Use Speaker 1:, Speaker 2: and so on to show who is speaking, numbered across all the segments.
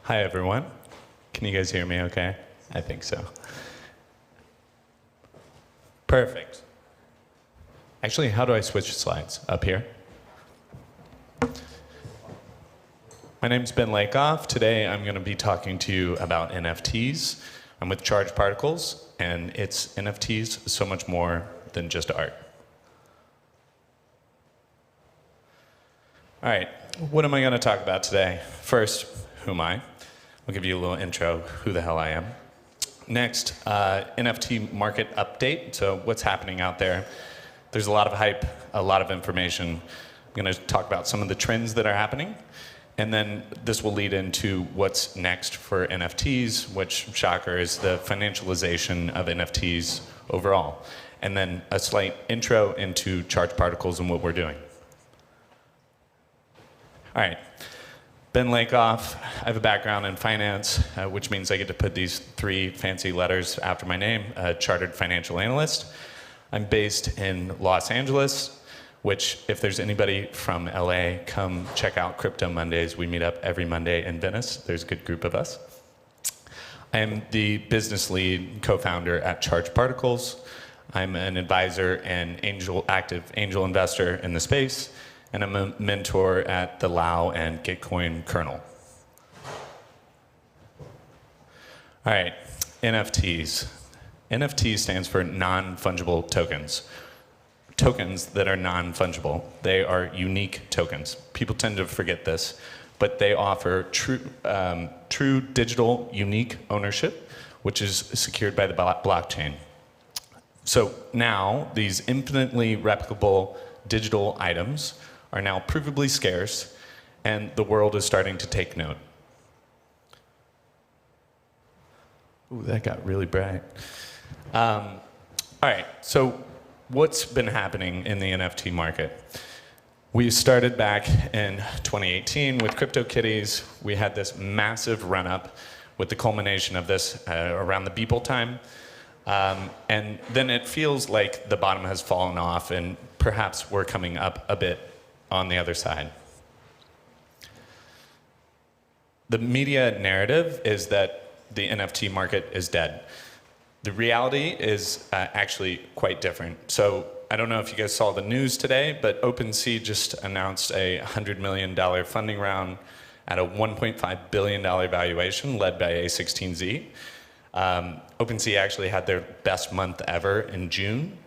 Speaker 1: Hi, everyone. Can you guys hear me okay? I think so. Perfect. Actually, how do I switch slides? Up here? My name's Ben Lakoff. Today, I'm going to be talking to you about NFTs. I'm with Charged Particles, and it's NFTs so much more than just art. All right, what am I going to talk about today? First, who am I? I'll give you a little intro, who the hell I am. Next, Nft Market update, so what's happening out there. There's a lot of hype, a lot of information. I'm going to talk about some of the trends that are happening, and then this will lead into what's next for NFTs, which, shocker, is the financialization of NFTs overall. And then a slight intro into Charged Particles and what we're doing. All right. Ben Lakoff. I have a background in finance, which means I get to put these 3 fancy letters after my name, Chartered Financial Analyst. I'm based in Los Angeles, which, if there's anybody from LA, come check out Crypto Mondays. We meet up every Monday in Venice. There's a good group of us. I am the business lead co-founder at Charged Particles. I'm an advisor and active angel investor in the space, and I'm a mentor at the Lao and Gitcoin kernel. All right, NFTs. NFT stands for non-fungible tokens. Tokens that are non-fungible. They are unique tokens. People tend to forget this, but they offer true digital unique ownership, which is secured by the blockchain. So now, these infinitely replicable digital items are now provably scarce, and the world is starting to take note. Ooh, that got really bright. All right, so what's been happening in the NFT market? We started back in 2018 with CryptoKitties. We had this massive run-up with the culmination of this around the Beeple time. And then it feels like the bottom has fallen off, and perhaps we're coming up a bit on the other side. The media narrative is that the NFT market is dead. The reality is actually quite different. So I don't know if you guys saw the news today, but OpenSea just announced a $100 million funding round at a $1.5 billion valuation led by A16Z. OpenSea actually had their best month ever in June.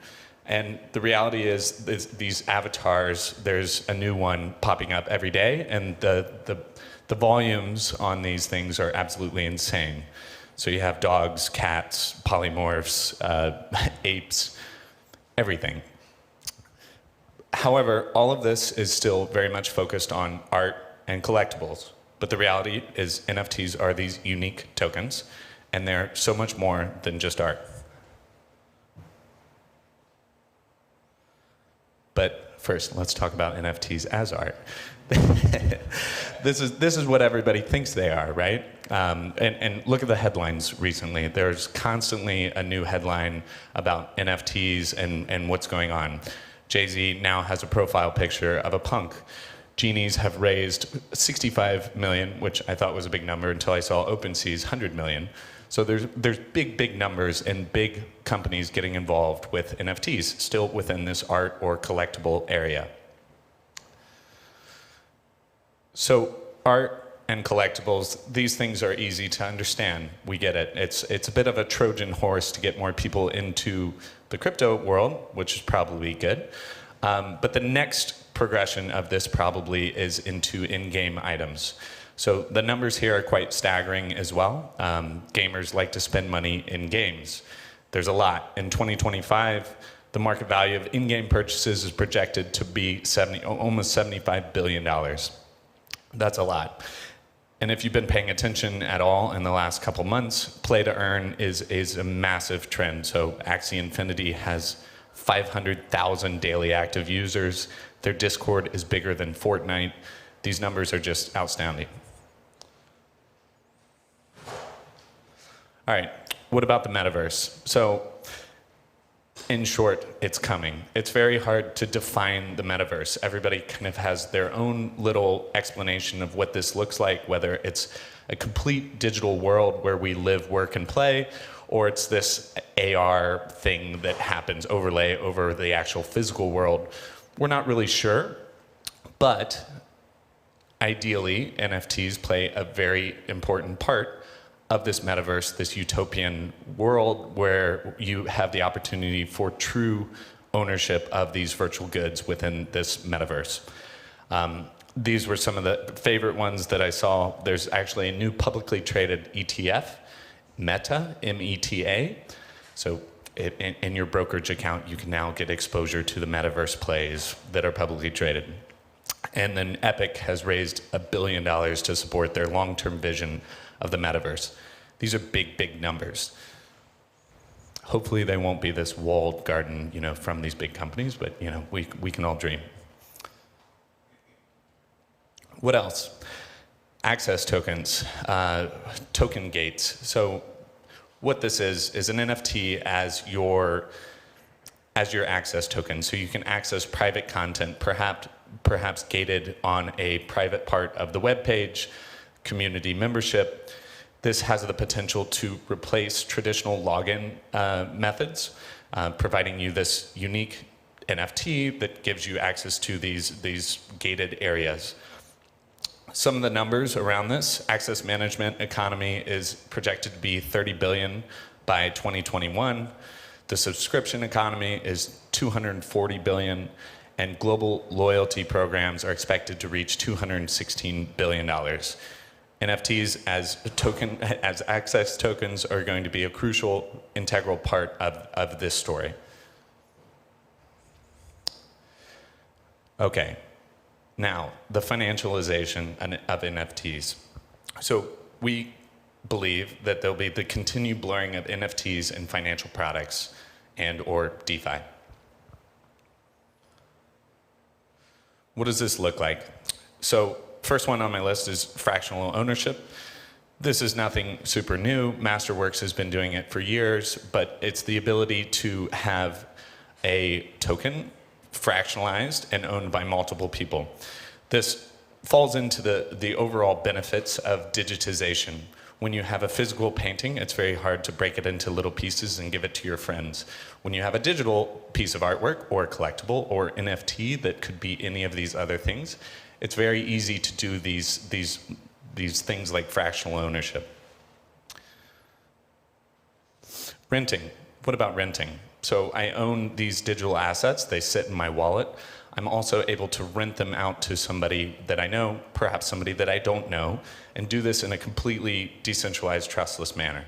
Speaker 1: And the reality is these avatars, there's a new one popping up every day, and the volumes on these things are absolutely insane. So you have dogs, cats, polymorphs, apes, everything. However, all of this is still very much focused on art and collectibles. But the reality is NFTs are these unique tokens, and they're so much more than just art. But first, let's talk about NFTs as art. This is what everybody thinks they are, right? And look at the headlines recently. There's constantly a new headline about NFTs and what's going on. Jay-Z now has a profile picture of a punk. Genies have raised 65 million, which I thought was a big number until I saw OpenSea's 100 million. So there's big numbers and big companies getting involved with NFTs, still within this art or collectible area. So art and collectibles, these things are easy to understand. We get it. It's a bit of a Trojan horse to get more people into the crypto world, which is probably good. But the next progression of this probably is into in-game items. So the numbers here are quite staggering as well. Gamers like to spend money in games. There's a lot. In 2025, the market value of in-game purchases is projected to be almost $75 billion. That's a lot. And if you've been paying attention at all in the last couple months, play to earn is a massive trend. So Axie Infinity has 500,000 daily active users. Their Discord is bigger than Fortnite. These numbers are just outstanding. All right, what about the metaverse? So In short, it's coming. It's very hard to define the metaverse. Everybody kind of has their own little explanation of what this looks like, whether it's a complete digital world where we live, work, and play, or it's this AR thing that happens overlay over the actual physical world. We're not really sure, but ideally, NFTs play a very important part of this metaverse, this utopian world where you have the opportunity for true ownership of these virtual goods within this metaverse. These were some of the favorite ones that I saw. There's actually a new publicly traded ETF, Meta, M-E-T-A. So in your brokerage account, you can now get exposure to the metaverse plays that are publicly traded. And then Epic has raised $1 billion to support their long-term vision of the metaverse. These are big, big numbers. Hopefully they won't be this walled garden, from these big companies, but we can all dream. What else? Access tokens, token gates. So what this is an NFT as your access token. So you can access private content, perhaps gated on a private part of the web page, community membership. This has the potential to replace traditional login methods, providing you this unique NFT that gives you access to these gated areas. Some of the numbers around this: access management economy is projected to be $30 billion by 2021. The subscription economy is $240 billion, and global loyalty programs are expected to reach $216 billion. NFTs as access tokens are going to be a crucial, integral part of this story. Okay, now the financialization of NFTs. So we believe that there'll be the continued blurring of NFTs and financial products and or DeFi. What does this look like? So first one on my list is fractional ownership. This is nothing super new. Masterworks has been doing it for years, but it's the ability to have a token fractionalized and owned by multiple people. This falls into the overall benefits of digitization. When you have a physical painting, it's very hard to break it into little pieces and give it to your friends. When you have a digital piece of artwork or collectible or NFT that could be any of these other things, it's very easy to do these things like fractional ownership. Renting. What about renting? So I own these digital assets. They sit in my wallet. I'm also able to rent them out to somebody that I know, perhaps somebody that I don't know, and do this in a completely decentralized, trustless manner.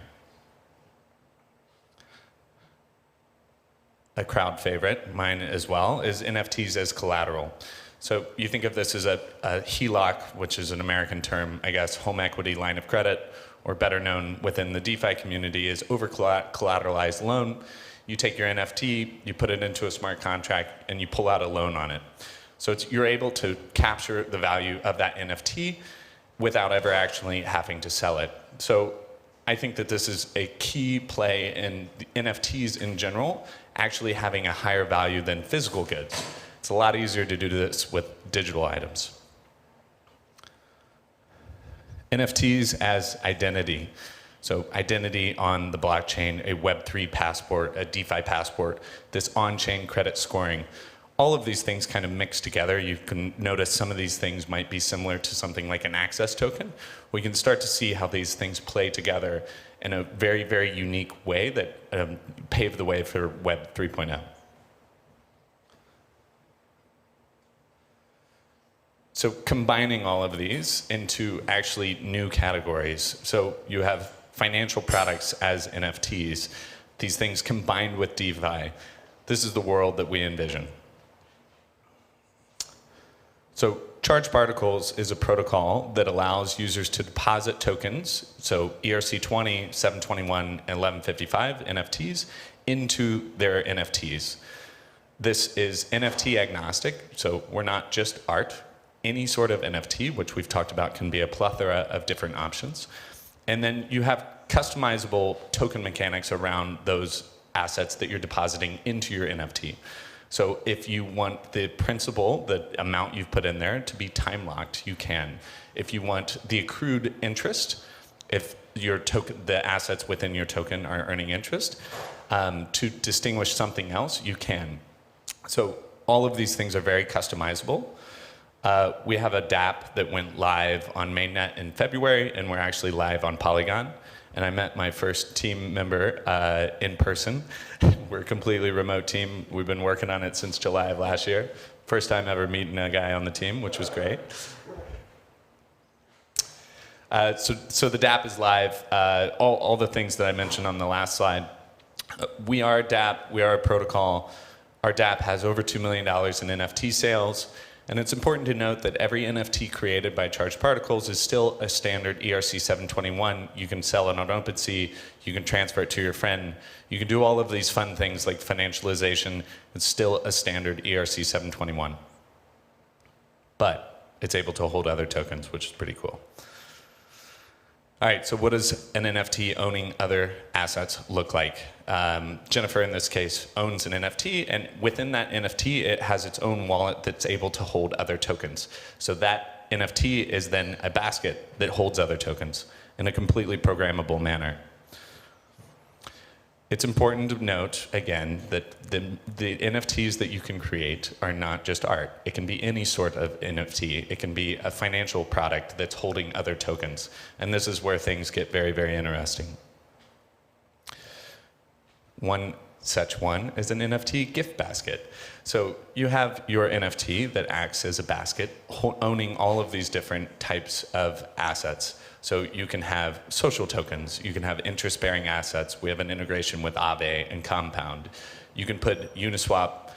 Speaker 1: A crowd favorite, mine as well, is NFTs as collateral. So you think of this as a HELOC, which is an American term, I guess, home equity line of credit, or better known within the DeFi community as over-collateralized loan. You take your NFT, you put it into a smart contract, and you pull out a loan on it. So you're able to capture the value of that NFT without ever actually having to sell it. So I think that this is a key play in the NFTs in general, actually having a higher value than physical goods. It's a lot easier to do this with digital items. NFTs as identity. So identity on the blockchain, a Web3 passport, a DeFi passport, this on-chain credit scoring. All of these things kind of mix together. You can notice some of these things might be similar to something like an access token. We can start to see how these things play together in a very, very unique way that paved the way for Web 3.0. So combining all of these into actually new categories. So you have financial products as NFTs, these things combined with DeFi. This is the world that we envision. So Charged Particles is a protocol that allows users to deposit tokens, so ERC20, 721, and 1155 NFTs, into their NFTs. This is NFT agnostic, so we're not just art. Any sort of NFT, which we've talked about, can be a plethora of different options. And then you have customizable token mechanics around those assets that you're depositing into your NFT. So if you want the principal, the amount you've put in there, to be time locked, you can. If you want the accrued interest, if your token, the assets within your token are earning interest, to distinguish something else, you can. So all of these things are very customizable. We have a Dap that went live on mainnet in February, and we're actually live on Polygon. And I met my first team member in person. We're a completely remote team. We've been working on it since July of last year. First time ever meeting a guy on the team, which was great. So the Dap is live. All the things that I mentioned on the last slide. We are Dap. We are a protocol. Our Dap has over $2 million in NFT sales. And it's important to note that every NFT created by Charged Particles is still a standard ERC 721. You can sell it on OpenSea. You can transfer it to your friend. You can do all of these fun things like financialization. It's still a standard ERC 721. But it's able to hold other tokens, which is pretty cool. All right, so what does an NFT owning other assets look like? Jennifer, in this case, owns an NFT, and within that NFT, it has its own wallet that's able to hold other tokens. So that NFT is then a basket that holds other tokens in a completely programmable manner. It's important to note, again, that the NFTs that you can create are not just art. It can be any sort of NFT. It can be a financial product that's holding other tokens. And this is where things get very, very interesting. One such one is an NFT gift basket. So you have your NFT that acts as a basket, owning all of these different types of assets. So you can have social tokens, you can have interest-bearing assets. We have an integration with Aave and Compound. You can put Uniswap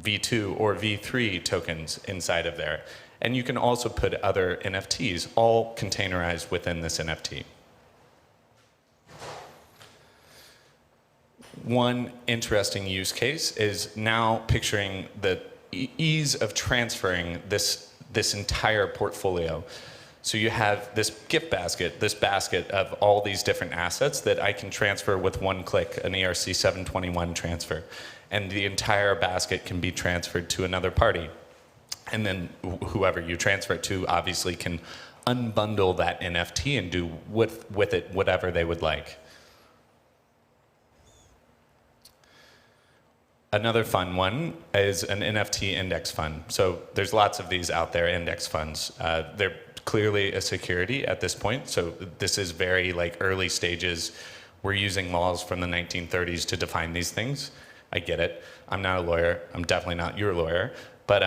Speaker 1: V2 or V3 tokens inside of there. And you can also put other NFTs, all containerized within this NFT. One interesting use case is now picturing the ease of transferring this entire portfolio. So you have this gift basket, this basket of all these different assets that I can transfer with one click, an ERC 721 transfer. And the entire basket can be transferred to another party. And then whoever you transfer it to obviously can unbundle that NFT and do with it whatever they would like. Another fun one is an NFT Index Fund. So there's lots of these out there, index funds. They're clearly a security at this point. So this is very like early stages. We're using laws from the 1930s to define these things. I get it. I'm not a lawyer. I'm definitely not your lawyer. But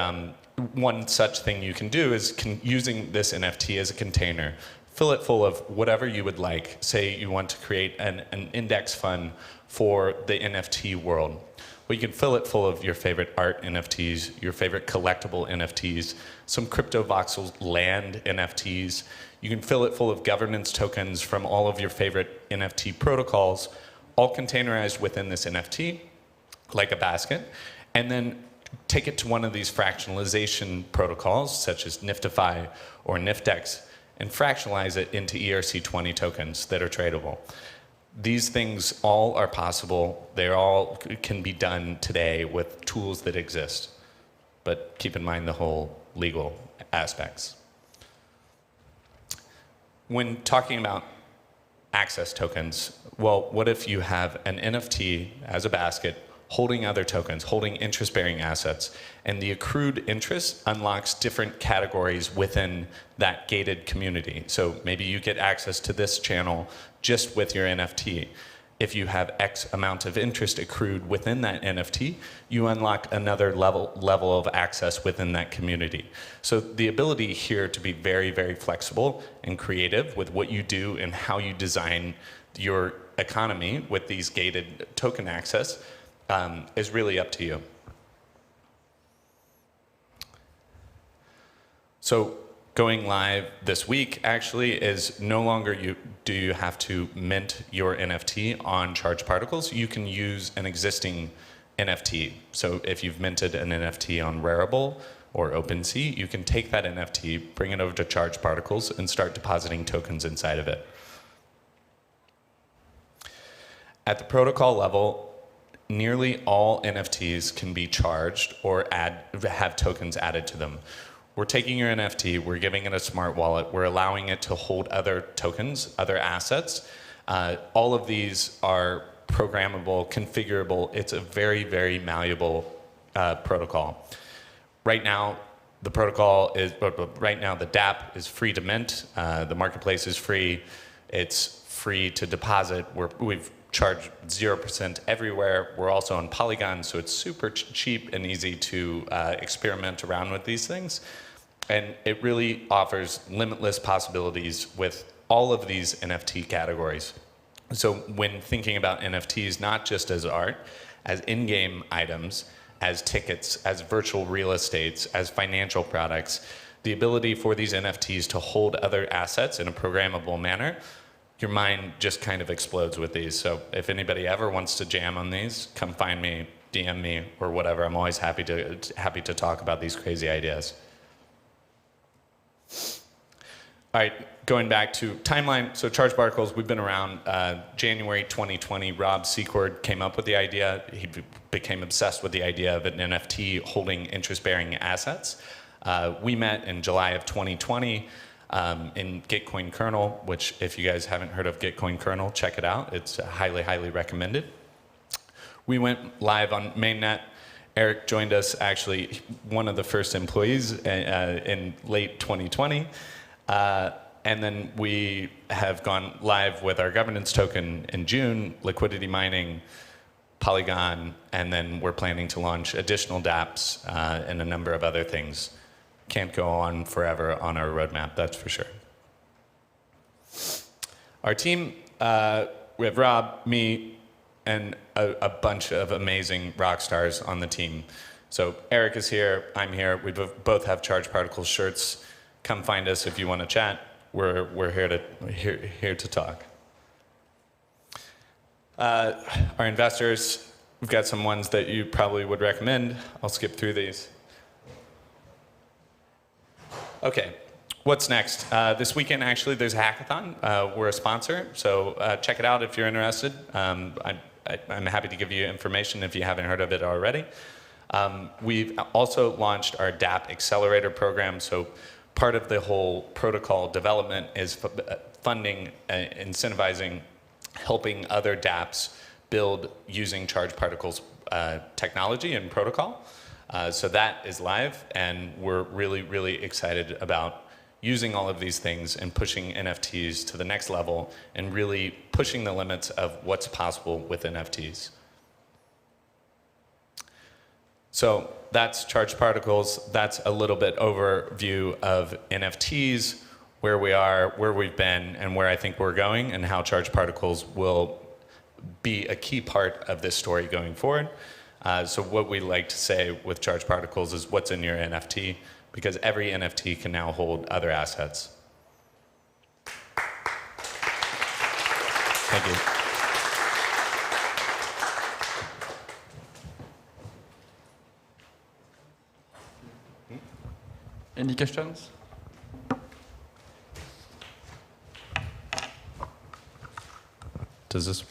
Speaker 1: one such thing you can do is using this NFT as a container. Fill it full of whatever you would like. Say you want to create an index fund for the NFT world. Well, you can fill it full of your favorite art NFTs, your favorite collectible NFTs, some crypto voxel land NFTs. You can fill it full of governance tokens from all of your favorite NFT protocols, all containerized within this NFT, like a basket, and then take it to one of these fractionalization protocols, such as Nftify or Nftex, and fractionalize it into ERC20 tokens that are tradable. These things all are possible. They all can be done today with tools that exist. But keep in mind the whole legal aspects. When talking about access tokens, well, what if you have an NFT as a basket holding other tokens, holding interest-bearing assets, and the accrued interest unlocks different categories within that gated community. So maybe you get access to this channel just with your NFT. If you have X amount of interest accrued within that NFT, you unlock another level of access within that community. So the ability here to be very, very flexible and creative with what you do and how you design your economy with these gated token access is really up to you. So going live this week actually is no longer do you have to mint your NFT on Charged Particles. You can use an existing NFT. So if you've minted an NFT on Rarible or OpenSea, you can take that NFT, bring it over to Charged Particles, and start depositing tokens inside of it. At the protocol level, nearly all NFTs can be charged or have tokens added to them. We're taking your NFT, we're giving it a smart wallet, we're allowing it to hold other tokens, other assets. All of these are programmable, configurable. It's a very, very malleable protocol. Right now, the Dap is free to mint. The marketplace is free. It's free to deposit. We've charged 0% everywhere. We're also on Polygon, so it's super cheap and easy to experiment around with these things. And it really offers limitless possibilities with all of these NFT categories. So when thinking about NFTs, not just as art, as in-game items, as tickets, as virtual real estates, as financial products, the ability for these NFTs to hold other assets in a programmable manner, your mind just kind of explodes with these. So if anybody ever wants to jam on these, come find me, DM me, or whatever. I'm always happy to talk about these crazy ideas. All right, going back to timeline. So Charge Particles, we've been around January 2020. Rob Secord came up with the idea. He became obsessed with the idea of an NFT holding interest-bearing assets. We met in July of 2020 in Gitcoin kernel, which if you guys haven't heard of Gitcoin kernel, check it out. It's highly, highly recommended. We went live on mainnet. Eric joined us, actually, one of the first employees in late 2020. And then we have gone live with our governance token in June, liquidity mining, Polygon, and then we're planning to launch additional dApps and a number of other things. Can't go on forever on our roadmap, that's for sure. Our team, we have Rob, me, and a bunch of amazing rock stars on the team. So Eric is here, I'm here, we both have Charge Particles shirts. Come find us if you want to chat. We're here to talk. Our investors, we've got some ones that you probably would recommend. I'll skip through these. Okay, what's next? This weekend, actually, there's a hackathon. We're a sponsor, so check it out if you're interested. I'm happy to give you information if you haven't heard of it already. We've also launched our Dap Accelerator program. So part of the whole protocol development is funding, incentivizing, helping other dApps build using Charge Particles technology and protocol. So that is live, and we're really, really excited about using all of these things and pushing NFTs to the next level and really pushing the limits of what's possible with NFTs. So that's Charge Particles. That's a little bit overview of NFTs, where we are, where we've been, and where I think we're going, and how Charge Particles will be a key part of this story going forward. So what we like to say with Charge Particles is what's in your NFT, because every NFT can now hold other assets. Thank you.
Speaker 2: Any questions?
Speaker 1: Does this?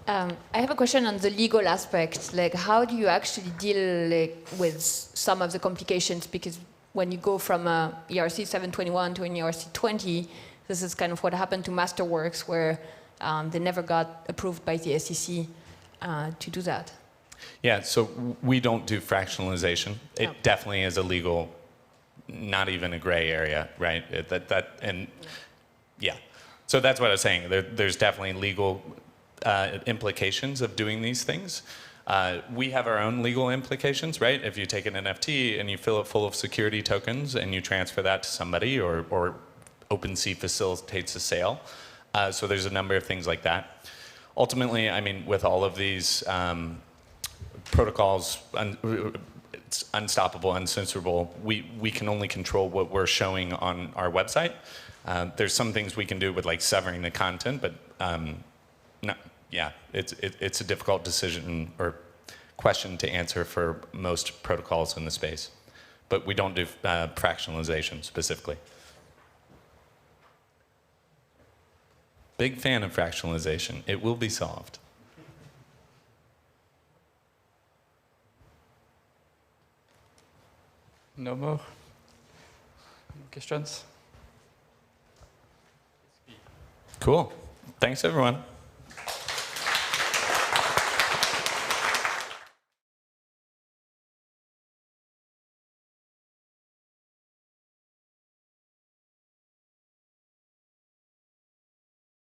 Speaker 3: I have a question on the legal aspect. Like, how do you actually deal with some of the complications? Because when you go from a ERC 721 to an ERC 20, this is kind of what happened to Masterworks, where they never got approved by the SEC to do that.
Speaker 1: Yeah, so we don't do fractionalization. It definitely is a legal, not even a gray area, right? Yeah. So that's what I was saying. There's definitely legal implications of doing these things. We have our own legal implications, right? If you take an NFT and you fill it full of security tokens and you transfer that to somebody, or OpenSea facilitates a sale. So there's a number of things like that. Ultimately, I mean, with all of these protocols, it's unstoppable, uncensorable. We can only control what we're showing on our website. There's some things we can do with like severing the content, but yeah, it's a difficult decision or question to answer for most protocols in the space. But we don't do fractionalization specifically. Big fan of fractionalization. It will be solved.
Speaker 2: No more questions?
Speaker 1: Cool. Thanks, everyone.